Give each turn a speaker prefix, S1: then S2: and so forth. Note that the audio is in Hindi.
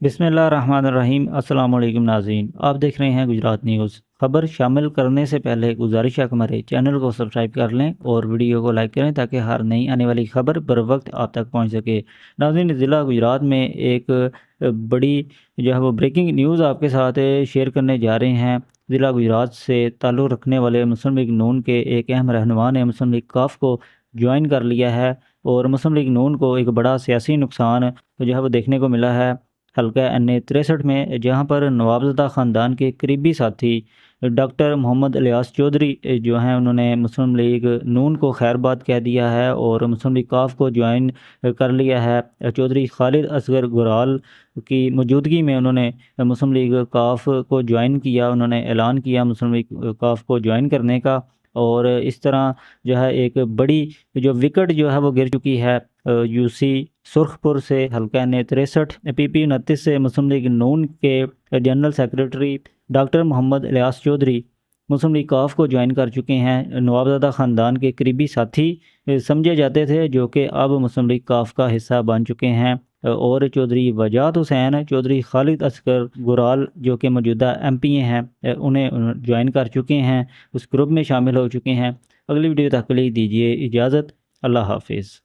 S1: बिस्मिल्लाहिर्रहमानिर्रहीम। अस्सलाम वालेकुम नाज़रीन, आप देख रहे हैं गुजरात न्यूज़। खबर शामिल करने से पहले गुजारिश है कि हमारे चैनल को सब्सक्राइब कर लें और वीडियो को लाइक करें ताकि हर नई आने वाली खबर बर वक्त आप तक पहुंच सके। नाज़रीन, ज़िला गुजरात में एक बड़ी जो है वो ब्रेकिंग न्यूज़ आपके साथ शेयर करने जा रहे हैं। ज़िला गुजरात से ताल्लुक़ रखने वाले मुस्लिम लीग नून के एक अहम रहनुमा ने मुस्लिम लीग काफ को ज्वाइन कर लिया है और मुस्लिम लीग नून को एक बड़ा सियासी नुकसान जो है वो देखने को मिला है हल्का NA 63 में, जहां पर नवाबज़दा ख़ानदान के करीबी साथी डॉक्टर मोहम्मद इलियास चौधरी जो हैं उन्होंने मुस्लिम लीग नून को खैरबाद कह दिया है और मुस्लिम लीग काफ को ज्वाइन कर लिया है। चौधरी खालिद असगर गुराल की मौजूदगी में उन्होंने मुस्लिम लीग काफ को ज्वाइन किया। उन्होंने ऐलान किया मुस्लिम लीग काफ को ज्वाइन करने का और इस तरह जो है एक बड़ी जो विकेट जो है वो गिर चुकी है। UC सुर्खपुर से हल्का NA 63 PP 29 से मुस्लिम लीग नून के general secretary doctor Mohammad Ilyas Chaudhry Muslim League काफ को ज्वाइन कर चुके हैं। नवाबज़दा ख़ानदान के करीबी साथी समझे जाते थे जो कि अब मुस्लिम लीग काफ का हिस्सा बन चुके हैं। और चौधरी वजात हुसैन, चौधरी खालिद असगर गुराल जो कि मौजूदा MPA हैं, उन्हें ज्वाइन कर चुके हैं, उस ग्रुप में शामिल हो चुके हैं। अगली वीडियो तक के लिए दीजिए इजाज़त। अल्लाह हाफिज़।